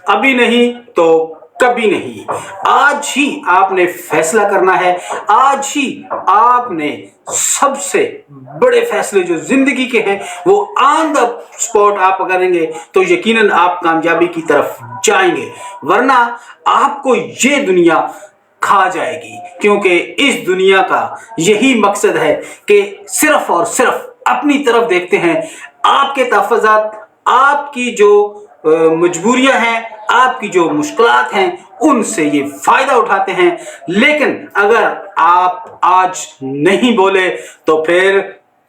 ابھی نہیں تو کبھی نہیں، آج ہی آپ نے فیصلہ کرنا ہے، آج ہی آپ نے سب سے بڑے فیصلے جو زندگی کے ہیں وہ آن دا اسپاٹ آپ کریں گے تو یقیناً آپ کامیابی کی طرف جائیں گے، ورنہ آپ کو یہ دنیا کھا جائے گی، کیونکہ اس دنیا کا یہی مقصد ہے کہ صرف اور صرف اپنی طرف دیکھتے ہیں، آپ کے تحفظات، آپ کی جو مجبوریاں ہیں، آپ کی جو مشکلات ہیں، ان سے یہ فائدہ اٹھاتے ہیں، لیکن اگر آپ آج نہیں بولے تو پھر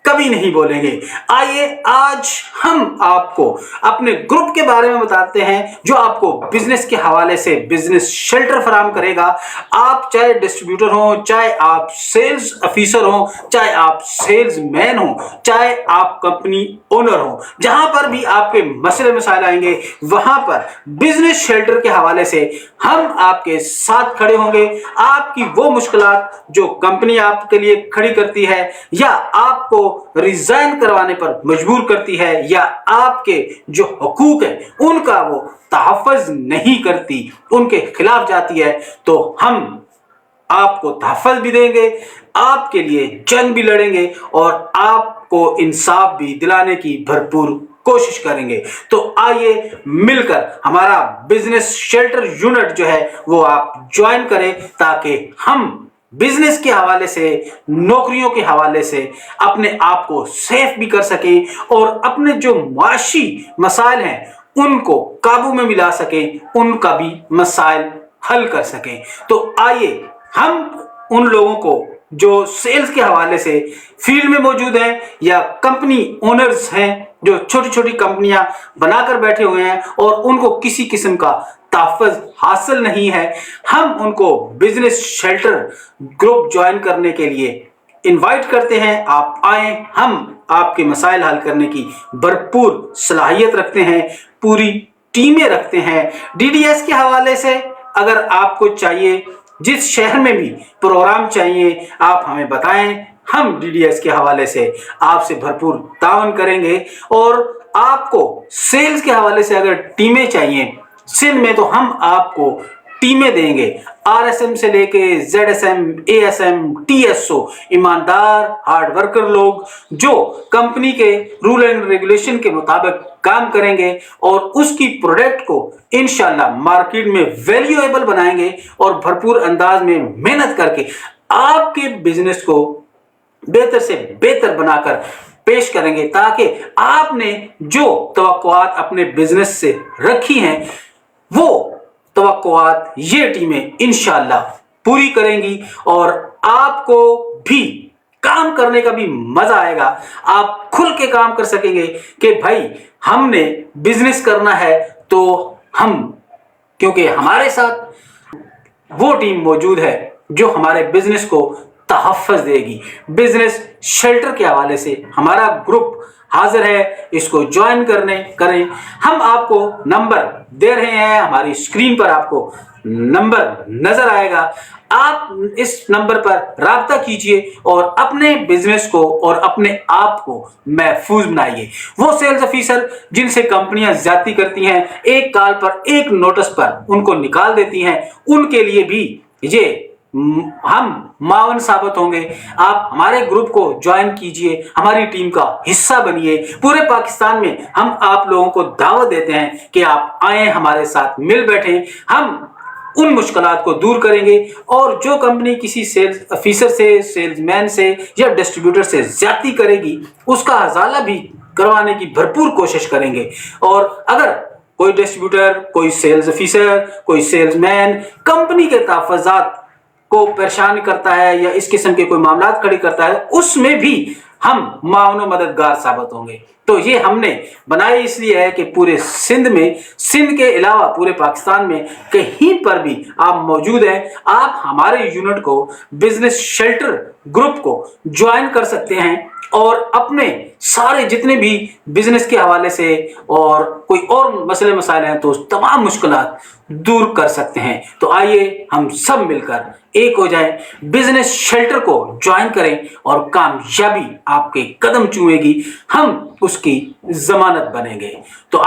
کبھی نہیں بولیں گے۔ آئیے آج ہم آپ کو اپنے گروپ کے بارے میں بتاتے ہیں جو آپ کو بزنس کے حوالے سے بزنس شیلٹر فراہم کرے گا۔ آپ چاہے ڈسٹریبیوٹر ہوں، چاہے آپ سیلز افیسر ہوں، چاہے آپ سیلز مین ہوں، چاہے آپ کمپنی اونر ہوں، جہاں پر بھی آپ کے مسئلے مسائل آئیں گے وہاں پر بزنس شیلٹر کے حوالے سے ہم آپ کے ساتھ کھڑے ہوں گے۔ آپ کی وہ مشکلات جو کمپنی آپ کے لیے کھڑی کرتی ہے یا آپ کو ریزائن کروانے پر مجبور کرتی ہے یا آپ کے جو حقوق ہیں ان کا وہ تحفظ نہیں کرتی، ان کے خلاف جاتی ہے، تو ہم آپ کو تحفظ بھی دیں گے، آپ کے لیے جنگ بھی لڑیں گے اور آپ کو انصاف بھی دلانے کی بھرپور کوشش کریں گے۔ تو آئیے مل کر ہمارا بزنس شیلٹر یونٹ جو ہے وہ آپ جوائن کریں تاکہ ہم بزنس کے حوالے سے، نوکریوں کے حوالے سے اپنے آپ کو سیف بھی کر سکیں اور اپنے جو معاشی مسائل ہیں ان کو قابو میں ملا سکیں، ان کا بھی مسائل حل کر سکیں۔ تو آئیے ہم ان لوگوں کو جو سیلز کے حوالے سے فیلڈ میں موجود ہیں یا کمپنی اونرز ہیں جو چھوٹی چھوٹی کمپنیاں بنا کر بیٹھے ہوئے ہیں اور ان کو کسی قسم کا تحفظ حاصل نہیں ہے، ہم ان کو بزنس شیلٹر گروپ جوائن کرنے کے لیے انوائٹ کرتے ہیں۔ آپ آئیں، ہم آپ کے مسائل حل کرنے کی بھرپور صلاحیت رکھتے ہیں، پوری ٹیمیں رکھتے ہیں۔ ڈی ڈی ایس کے حوالے سے اگر آپ کو چاہیے، جس شہر میں بھی پروگرام چاہیے آپ ہمیں بتائیں، ہم ڈی ڈی ایس کے حوالے سے آپ سے بھرپور تعاون کریں گے۔ اور آپ کو سیلز کے حوالے سے اگر ٹیمیں چاہیے سندھ میں تو ہم آپ کو ٹیمیں دیں گے، آر ایس ایم سے لے کے Z S M, A S M, T S O, ایماندار ہارڈ ورکر لوگ جو کمپنی کے رول اینڈ ریگولیشن کے مطابق کام کریں گے اور اس کی پروڈکٹ کو انشاءاللہ مارکیٹ میں ویلیویبل بنائیں گے اور بھرپور انداز میں محنت کر کے آپ کے بزنس کو بہتر سے بہتر بنا کر پیش کریں گے، تاکہ آپ نے جو توقعات اپنے بزنس سے رکھی ہیں وہ توقعات یہ ٹیمیں انشاءاللہ پوری کریں گی اور آپ کو بھی کام کرنے کا بھی مزہ آئے گا۔ آپ کھل کے کام کر سکیں گے کہ بھائی ہم نے بزنس کرنا ہے تو کیونکہ ہمارے ساتھ وہ ٹیم موجود ہے جو ہمارے بزنس کو تحفظ دے گی۔ بزنس شیلٹر کے حوالے سے ہمارا گروپ حاضر ہے، اس کو جوائن کریں۔ ہم آپ کو نمبر دے رہے ہیں، ہماری اسکرین پر آپ کو نمبر نظر آئے گا، آپ اس نمبر پر رابطہ کیجئے اور اپنے بزنس کو اور اپنے آپ کو محفوظ بنائیے۔ وہ سیلز افیسر جن سے کمپنیاں زیادتی کرتی ہیں، ایک کال پر ایک نوٹس پر ان کو نکال دیتی ہیں، ان کے لیے بھی یہ ہم معاون ثابت ہوں گے۔ آپ ہمارے گروپ کو جوائن کیجئے، ہماری ٹیم کا حصہ بنیے۔ پورے پاکستان میں ہم آپ لوگوں کو دعوت دیتے ہیں کہ آپ آئیں، ہمارے ساتھ مل بیٹھیں، ہم ان مشکلات کو دور کریں گے اور جو کمپنی کسی سیلز افیسر سے، سیلز مین سے یا ڈسٹریبیوٹر سے زیادتی کرے گی اس کا ازالہ بھی کروانے کی بھرپور کوشش کریں گے۔ اور اگر کوئی ڈسٹریبیوٹر، کوئی سیلز افیسر، کوئی سیلز مین کمپنی کے تحفظات کو پریشان کرتا ہے یا اس قسم کے کوئی معاملات کھڑی کرتا ہے، اس میں بھی ہم معاون و مددگار ثابت ہوں گے۔ تو یہ ہم نے بنائی اس لیے ہے کہ پورے سندھ میں، سندھ کے علاوہ پورے پاکستان میں کہیں پر بھی آپ موجود ہیں، آپ ہمارے یونٹ کو، بزنس شیلٹر گروپ کو جوائن کر سکتے ہیں اور اپنے سارے جتنے بھی بزنس کے حوالے سے اور کوئی اور مسئلے مسائل ہیں تو تمام مشکلات دور کر سکتے ہیں۔ تو آئیے ہم سب مل کر ایک ہو جائیں، بزنس شیلٹر کو جوائن کریں اور کامیابی آپ کے قدم چومے گی، ہم اس کی ضمانت بنیں گے۔ تو